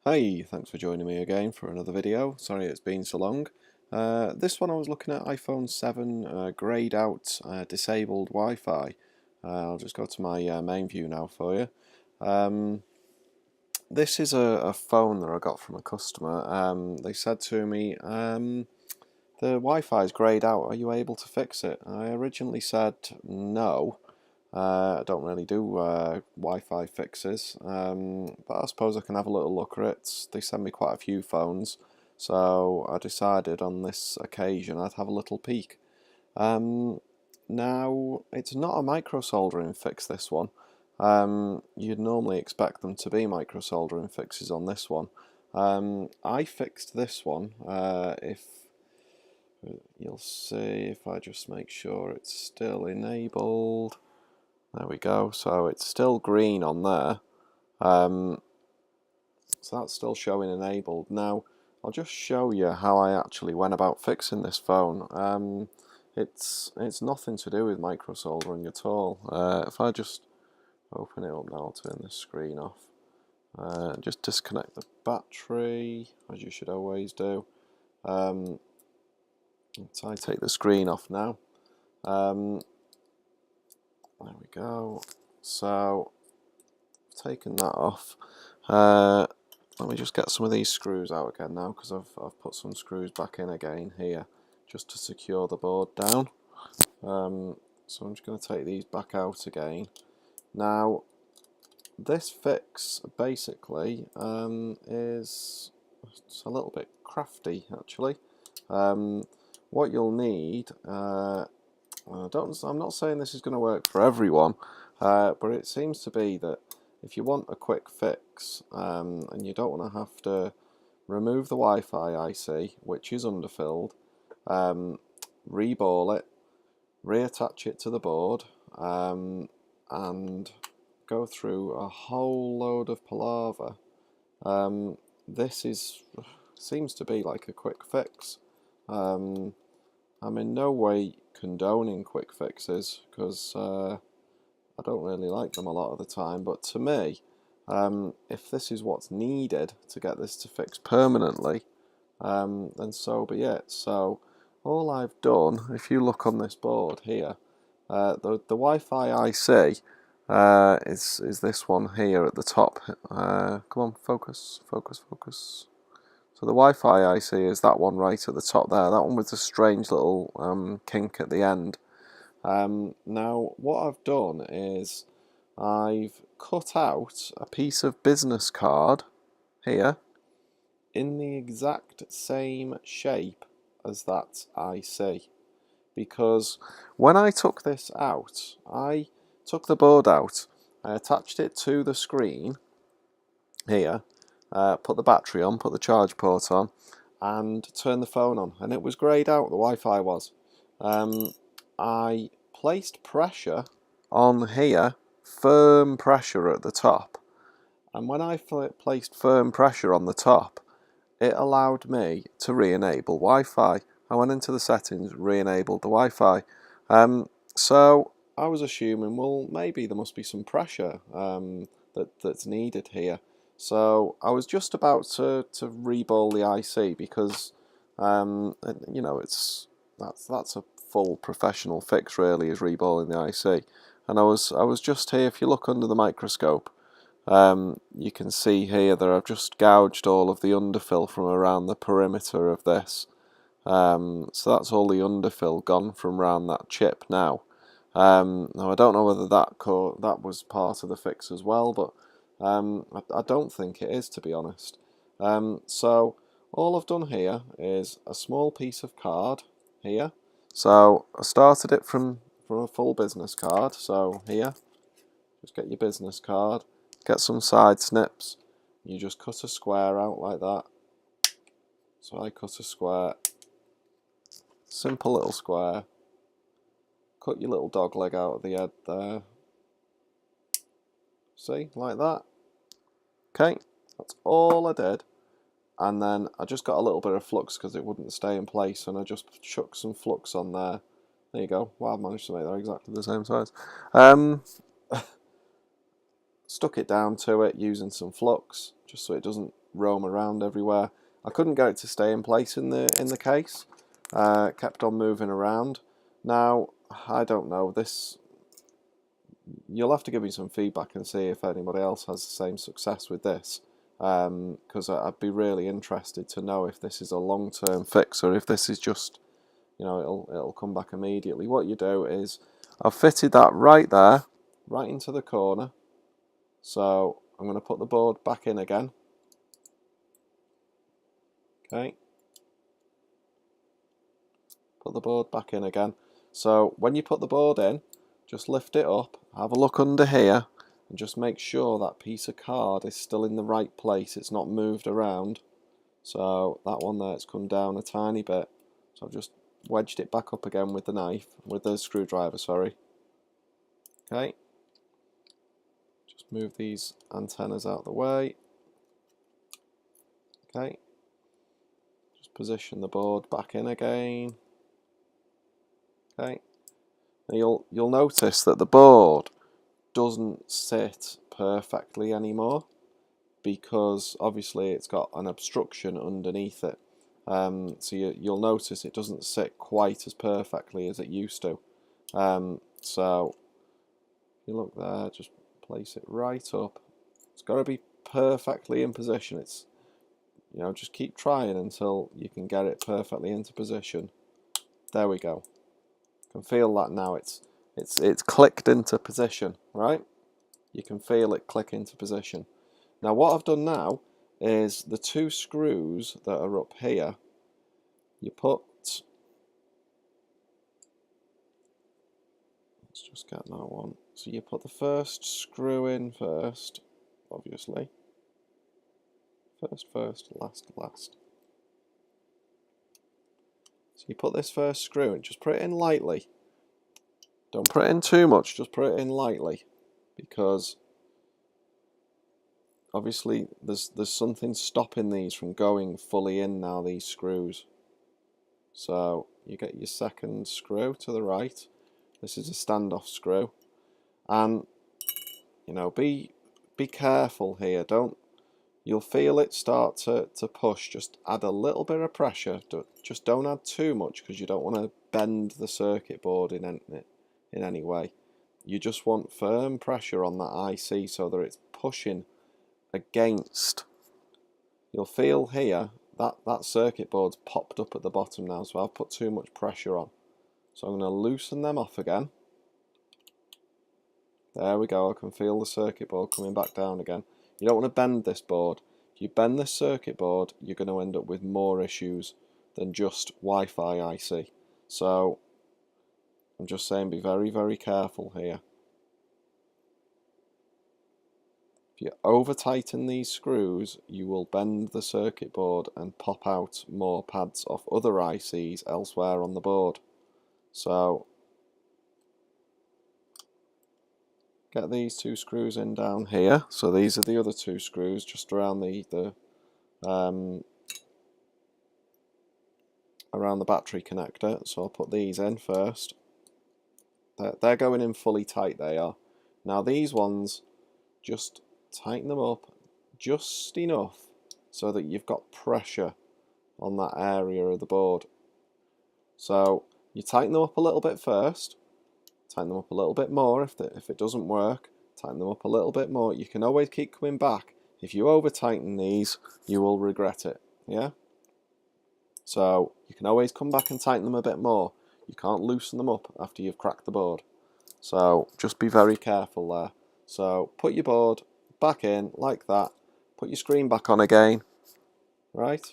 Hey, thanks for joining me again for another video. Sorry it's been so long. This one I was looking at iPhone 7 greyed out disabled Wi-Fi. I'll just go to my main view now for you. This is a phone that I got from a customer. They said to me, the Wi-Fi is greyed out, are you able to fix it? I originally said no. I don't really do Wi-Fi fixes, but I suppose I can have a little look at it. They send me quite a few phones, so I decided on this occasion I'd have a little peek. Now, it's not a microsoldering fix, this one. You'd normally expect them to be microsoldering fixes on this one. I fixed this one, if you'll see, if I just make sure it's still enabled. There we go, so it's still green on there, so that's still showing enabled. Now I'll just show you how I actually went about fixing this phone. It's nothing to do with microsoldering at all. If I just open it up now, I'll turn this screen off, just disconnect the battery as you should always do. So I take the screen off now. There we go. So, I've taken that off. Let me just get some of these screws out again now, because I've put some screws back in again here, just to secure the board down. So I'm just going to take these back out again. Now, this fix basically is it's a little bit crafty actually. What you'll need. I'm not saying this is going to work for everyone, but it seems to be that if you want a quick fix and you don't want to have to remove the Wi-Fi IC, which is underfilled, reball it, reattach it to the board, and go through a whole load of palaver, this seems to be like a quick fix. I'm in no way condoning quick fixes, because I don't really like them a lot of the time, but to me, if this is what's needed to get this to fix permanently, then so be it. So all I've done, if you look on this board here, the Wi-Fi IC is this one here at the top. Come on, focus, focus, focus. So the Wi-Fi IC is that one right at the top there, that one with the strange little kink at the end. Now what I've done is I've cut out a piece of business card here in the exact same shape as that IC, because when I took this out, I took the board out, I attached it to the screen here, put the battery on, put the charge port on, and turned the phone on, and it was greyed out, the Wi-Fi was. I placed pressure on here, firm pressure at the top, and when I placed firm pressure on the top, it allowed me to re-enable Wi-Fi. I went into the settings, re-enabled the Wi-Fi. So I was assuming, well, maybe there must be some pressure that's needed here. So I was just about to reball the IC, because you know, that's a full professional fix really, is reballing the IC. And I was just here, if you look under the microscope, you can see here that I've just gouged all of the underfill from around the perimeter of this. So that's all the underfill gone from around that chip now. Now I don't know whether that was part of the fix as well, but I don't think it is, to be honest. So all I've done here is a small piece of card here. So I started it from a full business card. So here, just get your business card, get some side snips. You just cut a square out like that. So I cut a square, simple little square. Cut your little dog leg out of the head there. See, like that. Okay, that's all I did. And then I just got a little bit of flux because it wouldn't stay in place, and I just chucked some flux on there. There you go. Wow, I've managed to make that exactly the same size. Stuck it down to it using some flux, just so it doesn't roam around everywhere. I couldn't get it to stay in place in the case. Kept on moving around. Now, I don't know, this, you'll have to give me some feedback and see if anybody else has the same success with this, because I'd be really interested to know if this is a long-term fix or if this is just, you know, it'll come back immediately. What you do is, I've fitted that right there, right into the corner, so I'm going to put the board back in again. Okay, put the board back in again. So when you put the board in, just lift it up, have a look under here, and just make sure that piece of card is still in the right place, it's not moved around. So that one there, it's come down a tiny bit, so I've just wedged it back up again with the knife, with the screwdriver, sorry. Okay, just move these antennas out of the way. Okay, just position the board back in again. Okay, now you'll notice that the board doesn't sit perfectly anymore, because obviously it's got an obstruction underneath it. So you'll notice it doesn't sit quite as perfectly as it used to. So if you look there, just place it right up. It's got to be perfectly in position. It's, you know, just keep trying until you can get it perfectly into position. There we go. You can feel that now. It's clicked into position, right? You can feel it click into position. Now what I've done now is the two screws that are up here, you put, let's just get that one. So you put the first screw in first, obviously. First, last. So you put this first screw in, just put it in lightly. Don't put it in too much, just put it in lightly, because obviously there's something stopping these from going fully in now, these screws. So you get your second screw to the right. This is a standoff screw, and you know, be careful here. You'll feel it start to push. Just add a little bit of pressure. Just don't add too much, because you don't want to bend the circuit board in any way. You just want firm pressure on that IC so that it's pushing against. You'll feel here that circuit board's popped up at the bottom now, so I've put too much pressure on. So I'm going to loosen them off again. There we go, I can feel the circuit board coming back down again. You don't want to bend this board. If you bend this circuit board, you're going to end up with more issues than just Wi-Fi IC. So I'm just saying, be very, very careful here. If you over tighten these screws, you will bend the circuit board and pop out more pads off other ICs elsewhere on the board. So get these two screws in down here. So these are the other two screws just around around the battery connector. So I'll put these in first. They're going in fully tight, they are. Now these ones, just tighten them up just enough so that you've got pressure on that area of the board. So you tighten them up a little bit first, tighten them up a little bit more if it doesn't work, tighten them up a little bit more. You can always keep coming back. If you over tighten these, you will regret it. Yeah? So you can always come back and tighten them a bit more. You can't loosen them up after you've cracked the board. So just be very careful there. So put your board back in like that. Put your screen back on again. Right?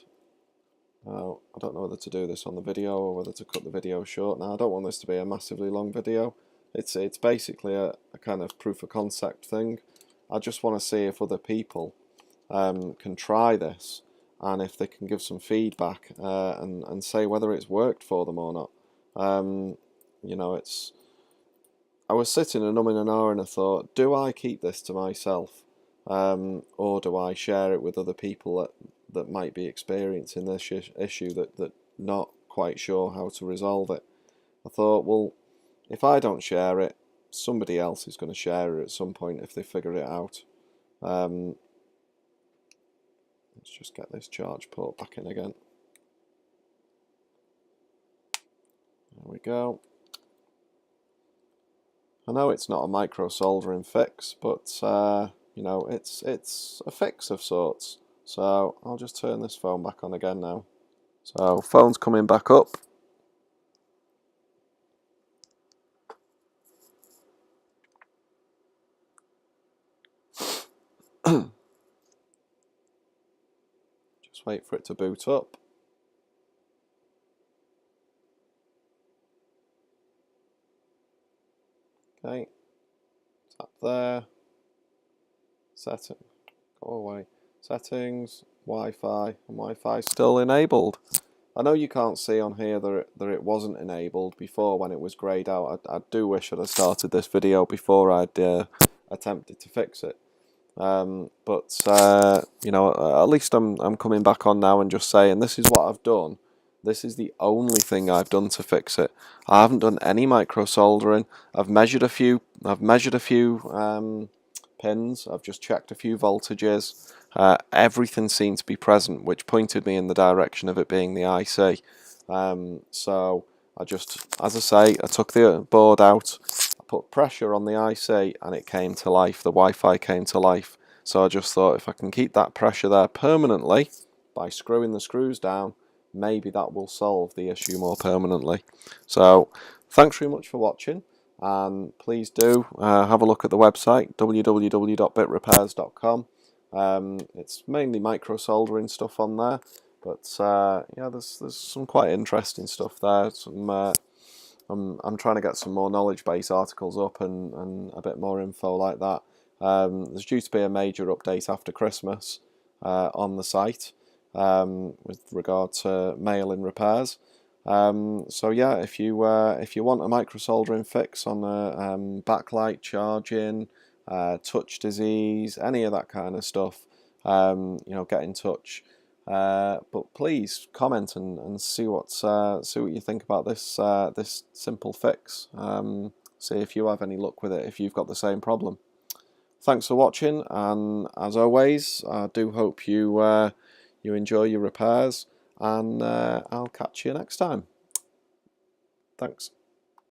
Now, I don't know whether to do this on the video or whether to cut the video short. Now, I don't want this to be a massively long video. It's basically a kind of proof of concept thing. I just want to see if other people can try this, and if they can give some feedback and say whether it's worked for them or not. You know, I was sitting and umming and ahhing and I thought, do I keep this to myself, or do I share it with other people that might be experiencing this issue, that not quite sure how to resolve it? I thought, well, if I don't share it, somebody else is going to share it at some point if they figure it out. Let's just get this charge port back in again. There we go. I know it's not a micro soldering fix, but you know, it's a fix of sorts. So I'll just turn this phone back on again now. So phone's coming back up. Just wait for it to boot up. Okay, tap there. Setting, go away. Settings, Wi-Fi, and Wi-Fi still enabled. I know you can't see on here that it wasn't enabled before when it was greyed out. I do wish I'd have started this video before I'd attempted to fix it. But you know, at least I'm coming back on now and just saying this is what I've done. This is the only thing I've done to fix it. I haven't done any micro soldering. I've measured a few pins. I've just checked a few voltages. Everything seemed to be present, which pointed me in the direction of it being the IC. So I just, as I say, I took the board out, I put pressure on the IC, and it came to life. The Wi-Fi came to life. So I just thought if I can keep that pressure there permanently by screwing the screws down, maybe that will solve the issue more permanently. So thanks very much for watching. And please do have a look at the website www.bitrepairs.com. It's mainly micro soldering stuff on there, but yeah, there's some quite interesting stuff there. I'm trying to get some more knowledge base articles up and a bit more info like that. There's due to be a major update after Christmas on the site with regard to mail-in repairs. So yeah, if you want a micro soldering fix on a backlight charging, touch disease, any of that kind of stuff, you know, get in touch. But please comment and see what you think about this this simple fix. See if you have any luck with it if you've got the same problem. Thanks for watching, and as always, I do hope you you enjoy your repairs, and I'll catch you next time. Thanks.